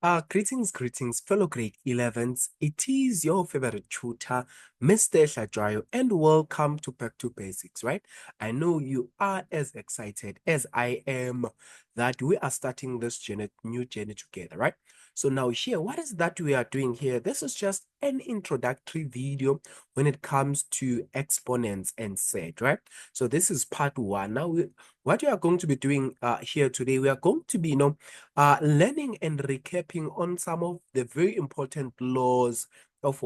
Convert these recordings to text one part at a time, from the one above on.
Greetings, fellow grade 11s. It is your favorite tutor, Mr. Shajayo, and welcome to Back to Basics, right? I know you are as excited as I am that we are starting this new journey together, right? So now here, what is that we are doing here? This is just an introductory video when it comes to exponents and surds, right? So this is part one. Now, what we are going to be doing here today, we are going to be, learning and recapping on some of the very important laws of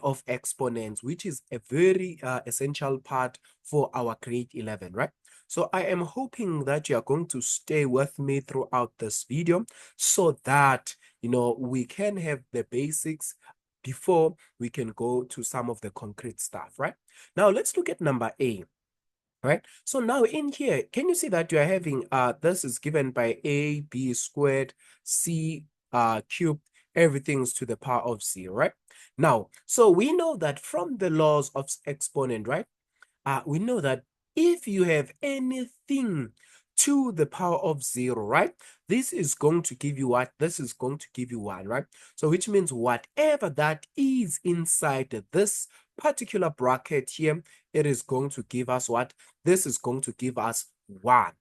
of exponents, which is a very essential part for our grade 11, right? So I am hoping that you are going to stay with me throughout this video so that we can have the basics before we can go to some of the concrete stuff, right? Now let's look at number A. Right. So now in here, can you see that you are having this is given by a b squared c cubed, everything's to the power of 0, right? Now, so we know that from the laws of exponent, right? We know that if you have anything to the power of 0, right? This is going to give you what? This is going to give you 1, right? So which means whatever that is inside this particular bracket here, it is going to give us what? This is going to give us 1.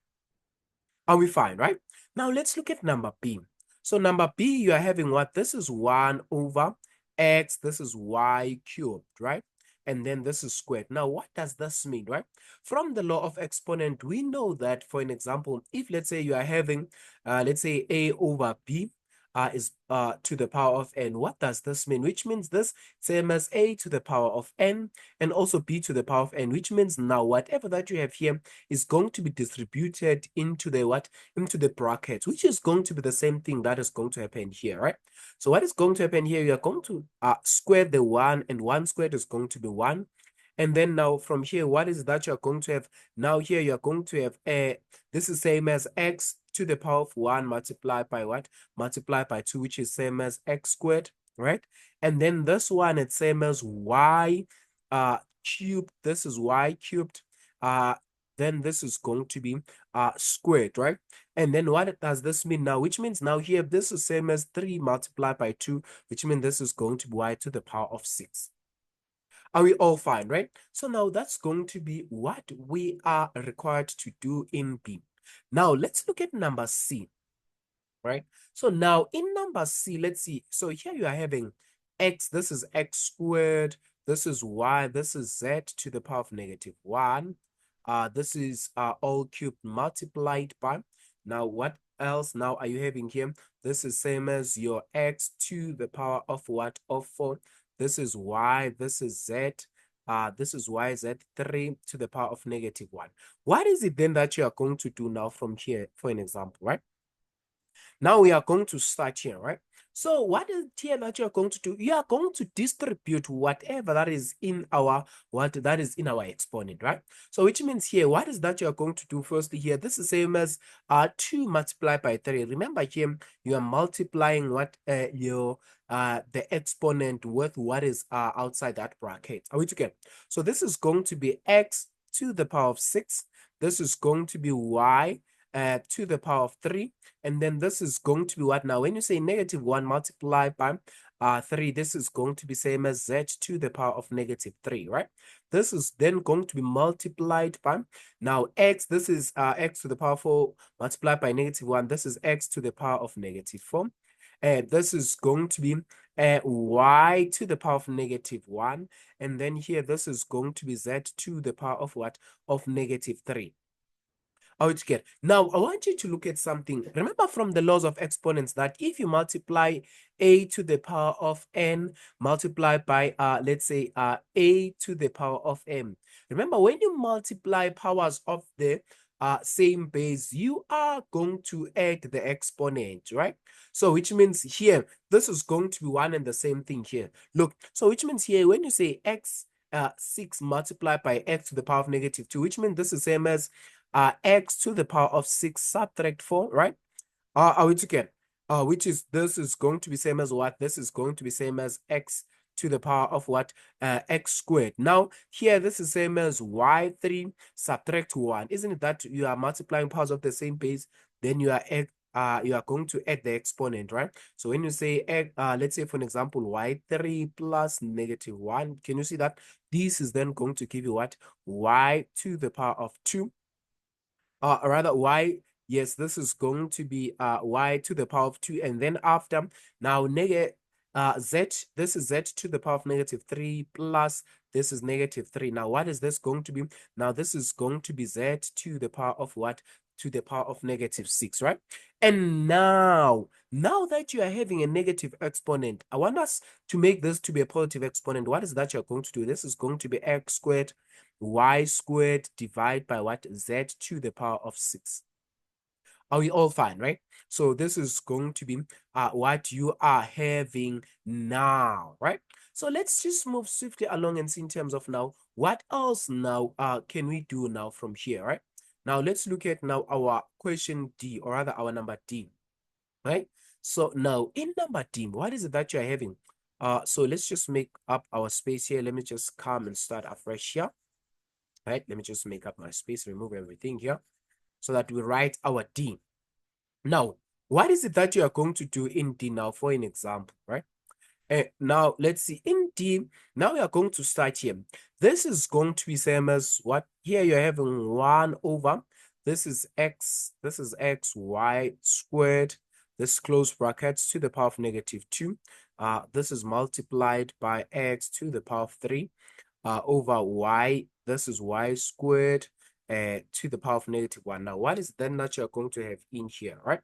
Are we fine, right? Now let's look at number B. So number B, you are having what? This is 1 over x, this is y cubed, right? And then this is squared. Now, what does this mean, right? From the law of exponent, we know that, for an example, if let's say you are having, let's say a over b is to the power of n, what does this mean? Which means this same as a to the power of n and also b to the power of n, which means now whatever that you have here is going to be distributed into the what? Into the bracket, which is going to be the same thing that is going to happen here, right? So what is going to happen here? You are going to square the 1, and 1 squared is going to be 1. And then now from here, what is that you're going to have? Now here you're going to have this is same as x to the power of 1 multiplied by what? Multiplied by 2, which is same as x squared, right? And then this one, it's same as y cubed. This is y cubed. Then this is going to be squared, right? And then what does this mean now? Which means now here, this is same as 3 multiplied by 2, which means this is going to be y to the power of 6. Are we all fine, right? So now that's going to be what we are required to do in B. Now let's look at number C, right? So now in number C, let's see. So here you are having x, this is x squared, this is y, this is z to the power of -1. This is all cubed multiplied by. Now what else now are you having here? This is same as your x to the power of what? Of 4. This is y, this is z. This is y, z, 3 to the power of -1. What is it then that you are going to do now from here, for an example, right? Now we are going to start here, right? So what is here that you are going to do? You are going to distribute whatever that is in our exponent, right? So which means here, what is that you are going to do first here? This is same as 2 multiplied by 3. Remember here, you are multiplying what the exponent with what is outside that bracket. Are we together? So this is going to be x to the power of 6. This is going to be y to the power of 3. And then this is going to be what now? When you say -1 multiplied by 3, this is going to be same as z to the power of -3, right? This is then going to be multiplied by, now x, this is x to the power of 4 multiplied by -1. This is x to the power of -4. And this is going to be y to the power of -1. And then here, this is going to be z to the power of what? Of -3. Okay. Now, I want you to look at something. Remember from the laws of exponents that if you multiply a to the power of n multiplied by, let's say, a to the power of m. Remember, when you multiply powers of the same base, you are going to add the exponent, right? So which means here, this is going to be one and the same thing here. Look, so which means here, when you say x 6 multiplied by x to the power of -2, which means this is same as x to the power of 6 subtract 4, right? Are we together? Which is, this is going to be same as what? This is going to be same as x to the power of what? X squared. Now, here, this is same as y3 subtract 1. Isn't it that you are multiplying powers of the same base? Then you are you are going to add the exponent, right? So when you say, let's say for an example, y3 plus -1, can you see that this is then going to give you what? Y to the power of 2. Rather y, yes, this is going to be y to the power of 2, and then after, now negative z, this is z to the power of -3 plus this is -3. Now what is this going to be? Now this is going to be z to the power of what? To the power of -6, right? And now that you are having a negative exponent, I want us to make this to be a positive exponent. What is that you're going to do? This is going to be x squared y squared divided by what? Z to the power of 6. Are we all fine, right? So this is going to be what you are having now, right? So let's just move swiftly along and see in terms of now, what else now can we do now from here, right? Now let's look at now our question D, or rather our number D, right? So now in number D, what is it that you're having? So let's just make up our space here. Let me just come and start afresh here. Right, let me just make up my space, remove everything here so that we write our D. Now, what is it that you are going to do in D now for an example, right? Now, let's see, in D, now we are going to start here. This is going to be same as what? Here you're having 1 over, this is x y squared, this close brackets to the power of -2. This is multiplied by x to the power of 3. Over y, this is y squared to the power of -1. Now, what is then that you're going to have in here, right?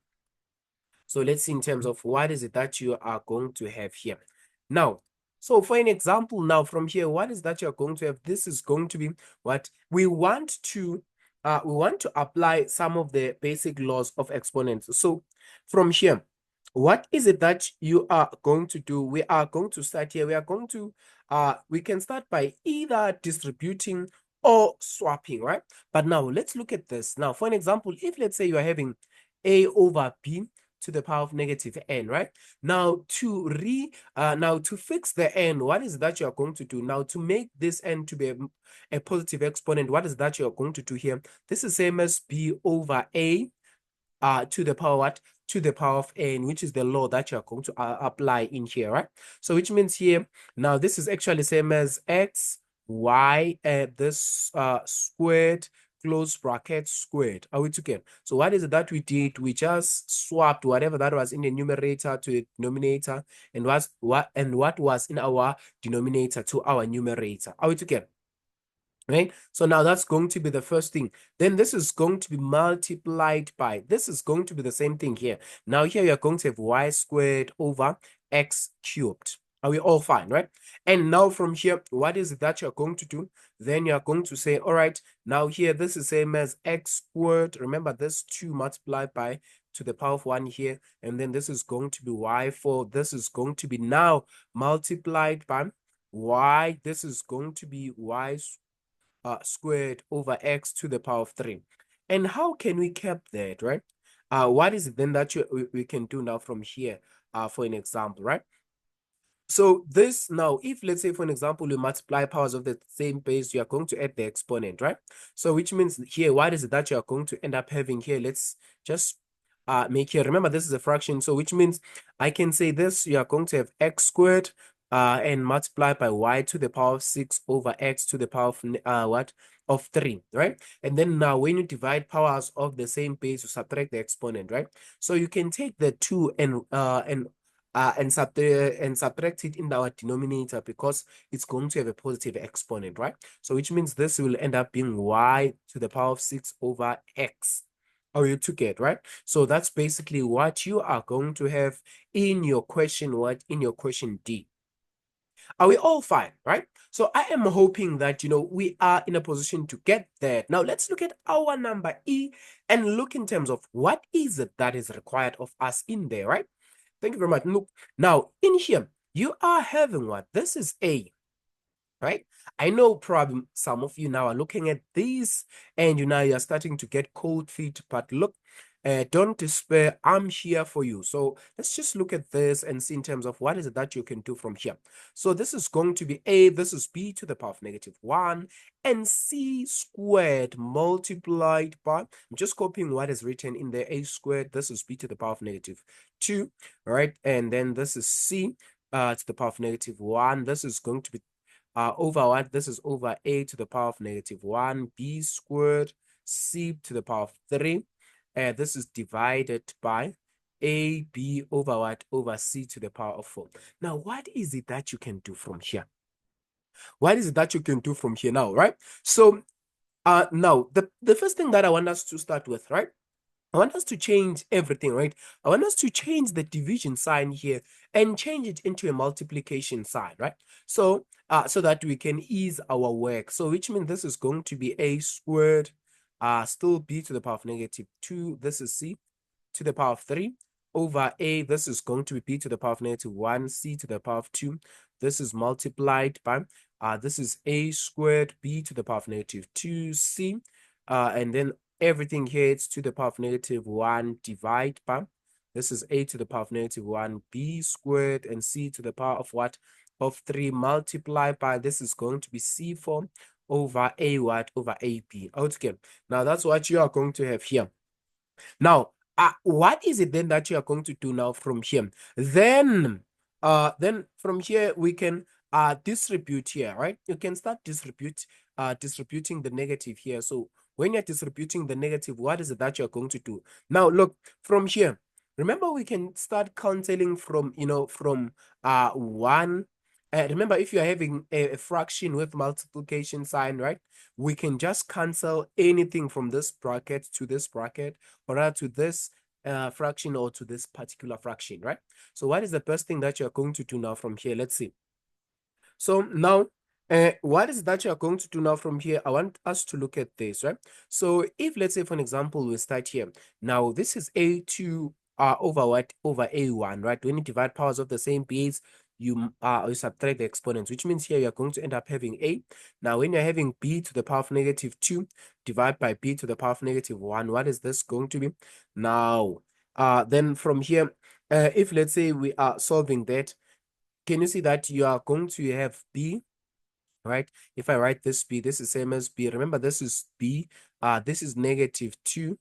So let's see in terms of what is it that you are going to have here. Now, so for an example now from here, what is that you're going to have? This is going to be what we want to apply some of the basic laws of exponents. So from here, what is it that you are going to do? We are going to start here. We are going to we can start by either distributing or swapping, right? But now let's look at this. Now, for an example, if let's say you are having a over b to the power of -n, right? Now to fix the n, what is that you are going to do? Now to make this n to be a positive exponent, what is that you are going to do here? This is same as b over a to the power what? To the power of n, which is the law that you are going to apply in here, right? So which means here, now this is actually same as x, y, this squared, close bracket squared. Are we together? So what is it that we did? We just swapped whatever that was in the numerator to the denominator, and what was in our denominator to our numerator. Are we together? Right? So now that's going to be the first thing. Then this is going to be multiplied by, this is going to be the same thing here. Now here you're going to have y squared over x cubed. Are we all fine, right? And now from here, what is it that you're going to do? Then you're going to say, all right, now here, this is same as x squared. Remember this 2 multiplied by to the power of 1 here. And then this is going to be y4. This is going to be now multiplied by y. This is going to be y squared over x to the power of 3. And how can we keep that, right? What is it then that we can do now from here for an example, right? So this now, if let's say for an example, you multiply powers of the same base, you are going to add the exponent, right? So which means here, what is it that you are going to end up having here? Let's just make here. Remember, this is a fraction. So which means I can say this, you are going to have x squared and multiply by y to the power of 6 over x to the power of what? Of 3, right? And then now when you divide powers of the same base, you subtract the exponent, right? So you can take the 2 and subtract it in our denominator, because it's going to have a positive exponent, right? So which means this will end up being y to the power of 6 over x. Are you to get, right? So that's basically what you are going to have in your question, in your question D. Are we all fine, right? So I am hoping that, we are in a position to get that. Now let's look at our number E and look in terms of what is it that is required of us in there, right? Thank you very much. Look, now in here, you are having what? This is A, right? I know probably some of you now are looking at these and you're starting to get cold feet, but look, don't despair. I'm here for you. So let's just look at this and see in terms of what is it that you can do from here. So this is going to be a, this is b to the power of -1, and c squared multiplied by, I'm just copying what is written in there, a squared, this is b to the power of -2, right? And then this is c to the power of -1. This is going to be over what? This is over a to the power of -1, b squared, c to the power of 3. This is divided by ab over what? Over c to the power of 4. Now, what is it that you can do from here? What is it that you can do from here now, right? So now, the first thing that I want us to start with, right? I want us to change everything, right? I want us to change the division sign here and change it into a multiplication sign, right? So, so that we can ease our work. So, which means this is going to be a squared, still b to the power of -2. This is c to the power of 3 over a. This is going to be b to the power of -1, c to the power of 2. This is multiplied by, this is a squared b to the power of -2c. And then everything here, it's to the power of -1 divide by, this is a to the power of -1 b squared, and c to the power of what? Of 3 multiply by, this is going to be c4 over a what? Over ab. Okay, now that's what you are going to have here. Now, what is it then that you are going to do now from here? Then from here we can distribute here, right? You can start distributing the negative here. So when you're distributing the negative, what is it that you're going to do? Now, look, from here, remember we can start counting from, from 1. Remember, if you're having a fraction with multiplication sign, right? We can just cancel anything from this bracket to this bracket, or rather to this fraction or to this particular fraction, right? So what is the first thing that you're going to do now from here? Let's see. So now, what is that you're going to do now from here? I want us to look at this, right? So if, let's say, for an example, we start here. Now, this is a2 over what? Over a1, right? When you divide powers of the same base, you subtract the exponents, which means here you're going to end up having a. Now, when you're having b to the power of -2 divide by b to the power of -1, what is this going to be? Now, then from here, if, let's say, we are solving that, can you see that you are going to have b, right? If I write this b, this is same as b. Remember, this is b. This is -2.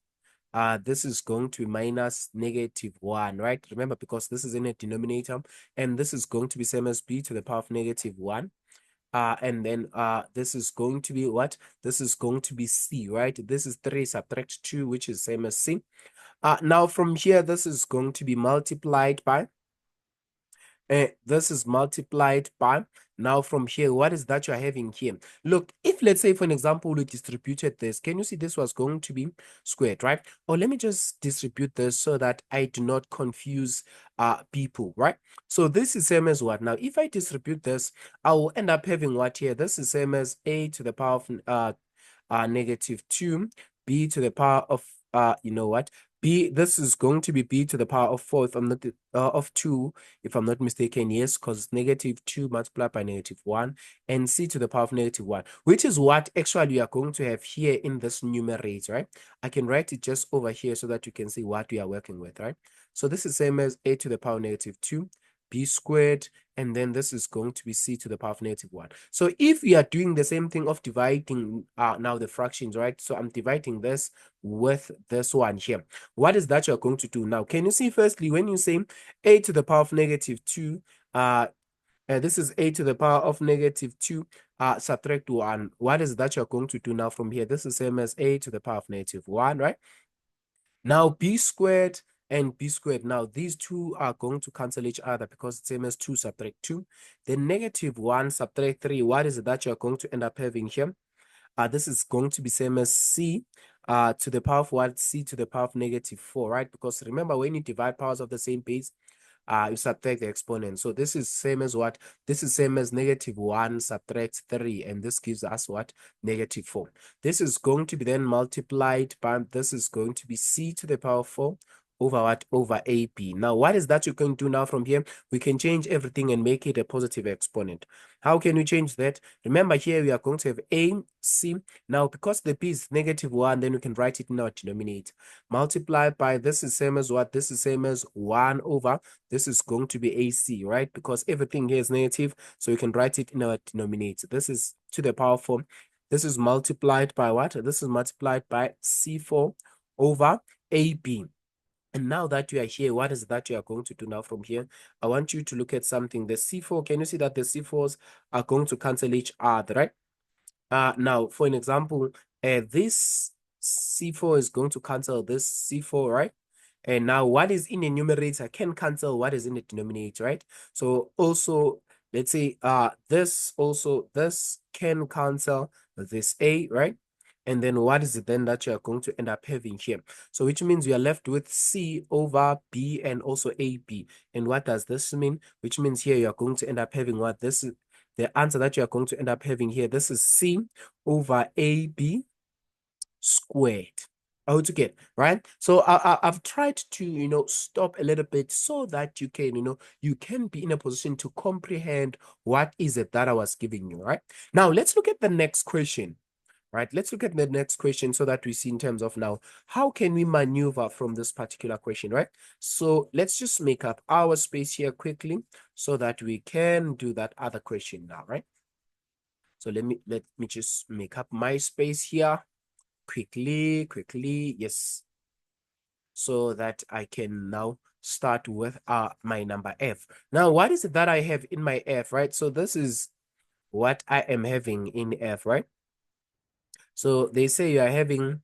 This is going to be minus -1, right? Remember, because this is in a denominator, and this is going to be same as b to the power of -1. And then this is going to be what? This is going to be c, right? This is 3 subtract 2, which is same as c. Now from here, this is going to be multiplied by, this is multiplied by, now from here, what is that you're having here? Look, if, let's say, for an example, we distributed this, can you see this was going to be squared, right? Or let me just distribute this so that I do not confuse people, right? So this is same as what? Now, if I distribute this, I will end up having what here? This is same as a to the power of -2, b to the power of, you know what? B, this is going to be b to the power of 4, if I'm not, of 2, if I'm not mistaken. Yes, because -2 multiplied by -1, and c to the power of -1, which is what actually we are going to have here in this numerator, right? I can write it just over here so that you can see what we are working with, right? So this is same as a to the power of -2, b squared, and then this is going to be c to the power of -1. So if we are doing the same thing of dividing now the fractions, right? So I'm dividing this with this one here. What is that you're going to do now? Can you see, firstly, when you say a to the power of -2, this is a to the power of -2, subtract 1. What is that you're going to do now from here? This is same as a to the power of -1, right? Now b squared and b squared. Now these two are going to cancel each other because it's same as 2 subtract 2. Then -1 subtract 3. What is it that you're going to end up having here? This is going to be same as c to the power of what? C to the power of -4, right? Because remember, when you divide powers of the same base, you subtract the exponent. So this is same as what? This is same as -1 subtract 3, and this gives us what? -4. This is going to be then multiplied by, this is going to be c to the power of 4 over what? Over AB. Now, what is that you can do now from here? We can change everything and make it a positive exponent. How can we change that? Remember here we are going to have AC. Now, because the B is -1, then we can write it in our denominator. Multiply by, this is same as what? This is same as 1 over, this is going to be AC, right? Because everything here is negative, so we can write it in our denominator. This is to the power 4. This is multiplied by what? This is multiplied by C4 over AB. And now that you are here, what is that you are going to do now from here? I want you to look at something. The C4, can you see that the C4s are going to cancel each other, right? Now, for an example, this C4 is going to cancel this C4, right? And now what is in the numerator can cancel what is in the denominator, right? So also, let's say this can cancel this A, right? And then what is it then that you are going to end up having here? So which means we are left with C over B and also AB. And what does this mean? Which means here you are going to end up having what? This is the answer that you are going to end up having here. This is C over AB squared. Altogether, right? So I've tried to, stop a little bit so that you can, you can be in a position to comprehend what is it that I was giving you, right? Now, let's look at the next question. Right, let's look at the next question so that we see in terms of now, how can we maneuver from this particular question, right? So let's just make up our space here quickly so that we can do that other question now, right? So let me just make up my space here quickly, yes. So that I can now start with my number F. Now, what is it that I have in my F, right? So this is what I am having in F, right? So they say you are having,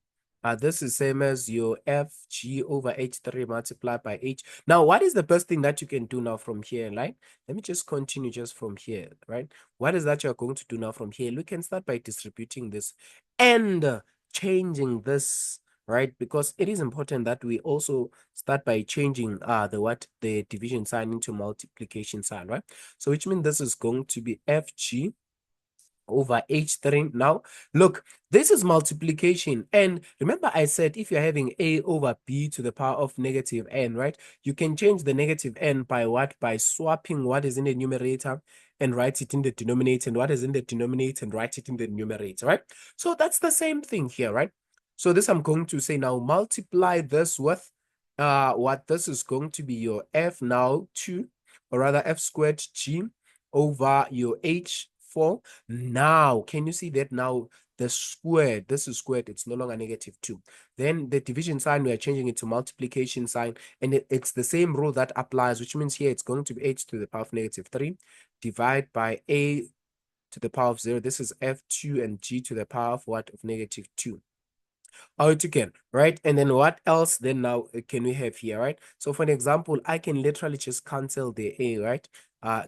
this is same as your FG over H3 multiplied by H. Now, what is the best thing that you can do now from here, right? Let me just continue just from here, right? What is that you're going to do now from here? We can start by distributing this and changing this, right? Because it is important that we also start by changing the division sign into multiplication sign, right? So which means this is going to be FG over H3. Now, look, this is multiplication. And remember I said if you're having A over B to the power of -n, right? You can change the -n by what? By swapping what is in the numerator and write it in the denominator, and what is in the denominator and write it in the numerator, right? So that's the same thing here, right? So this I'm going to say now, multiply this with what this is going to be your F now 2, or rather F squared G over your H4. Now, can you see that now the squared, this is squared, it's no longer -2. Then the division sign, we are changing it to multiplication sign, and it's the same rule that applies, which means here it's going to be H to the power of -3 divide by A to the power of 0. This is F2 and G to the power of what? Of -2. Out again, right? And then what else then now can we have here, right? So for an example, I can literally just cancel the A, right?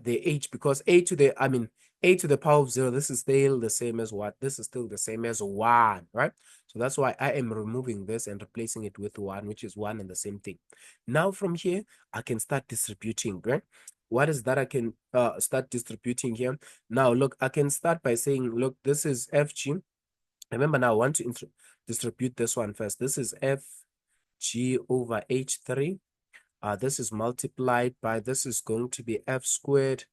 The H, because A to the power of 0, this is still the same as what? This is still the same as 1, right? So that's why I am removing this and replacing it with 1, which is 1 and the same thing. Now from here, I can start distributing, right? What is that I can start distributing here? Now, look, I can start by saying, look, this is FG. Remember now, I want to distribute this one first. This is FG over H3. This is multiplied by, this is going to be F squared.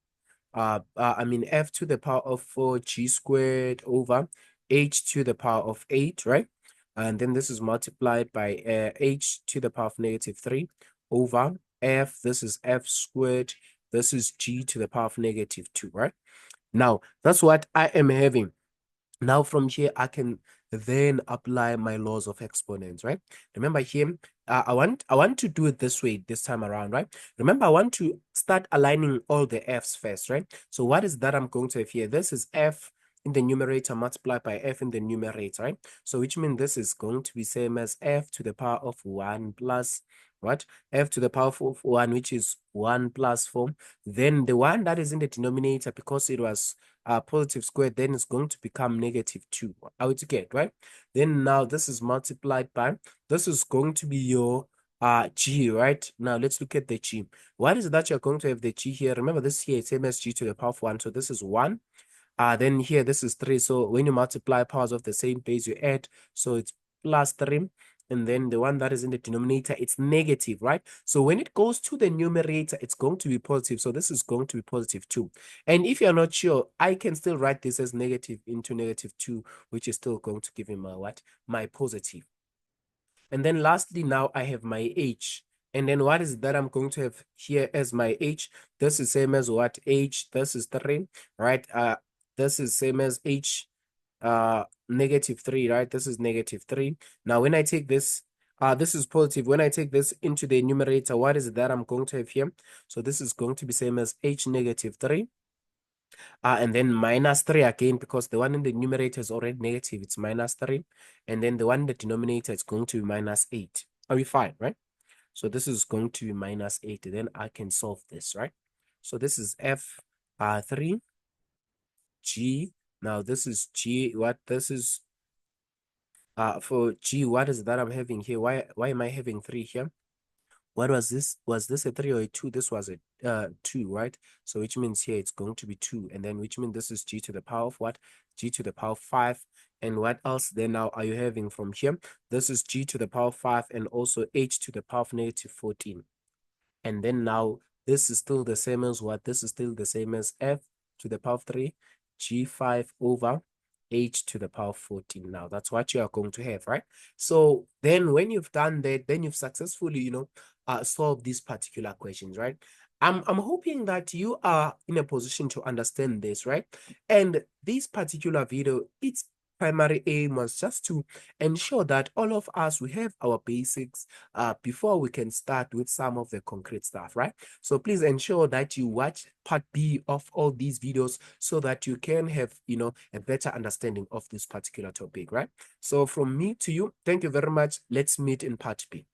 F to the power of 4 G squared over H to the power of 8, right? And then this is multiplied by H to the power of -3 over F. This is F squared. This is G to the power of -2, right? Now, that's what I am having. Now from here, I can then apply my laws of exponents, right? Remember here, I want to do it this way this time around, right? Remember, I want to start aligning all the F's first, right? So what is that I'm going to have here? This is F in the numerator multiplied by F in the numerator, right? So which means this is going to be same as F to the power of 1 plus what? F to the power of 1, which is 1 plus 4. Then the one that is in the denominator, because it was positive squared, then it's going to become -2. I would get, right? Then now this is multiplied by, this is going to be your G, right? Now let's look at the G. What is it that you're going to have the G here? Remember this here, same as G to the power of 1. So this is 1. Then here, this is 3. So when you multiply powers of the same base, you add. So it's plus 3. and then the one that is in the denominator, it's negative, right? So when it goes to the numerator, it's going to be positive. So this is going to be positive 2. And if you're not sure, I can still write this as negative into negative 2, which is still going to give me my what? My positive. And then lastly, now I have my h. And then what is that I'm going to have here as my h? This is same as what? H, this is 3, right? This is same as h, negative 3, right? This is negative 3. Now, when I take this, this is positive. When I take this into the numerator, what is that I'm going to have here? So this is going to be same as h negative 3. And then minus 3 again, because the one in the numerator is already negative, it's minus 3. And then the one in the denominator is going to be minus 8. Are we fine, right? So this is going to be minus 8. Then I can solve this, right? So this is f 3 g. Now this is g. What this is for g, what is that I'm having here? Why am I having 3 here? What was this? Was this a 3 or a 2? This was a 2, right? So which means here it's going to be 2. And then which means this is g to the power of what? G to the power of 5. And what else then now are you having from here? This is g to the power of 5 and also h to the power of negative 14. And then now this is still the same as what? This is still the same as f to the power of 3, g5 over h to the power of 14. Now that's what you are going to have, right? So then when you've done that, then you've successfully, solved these particular questions, right? I'm hoping that you are in a position to understand this, right? And this particular video, its primary aim was just to ensure that all of us, we have our basics before we can start with some of the concrete stuff, right? So please ensure that you watch part B of all these videos so that you can have, a better understanding of this particular topic, right? So from me to you, thank you very much. Let's meet in part B.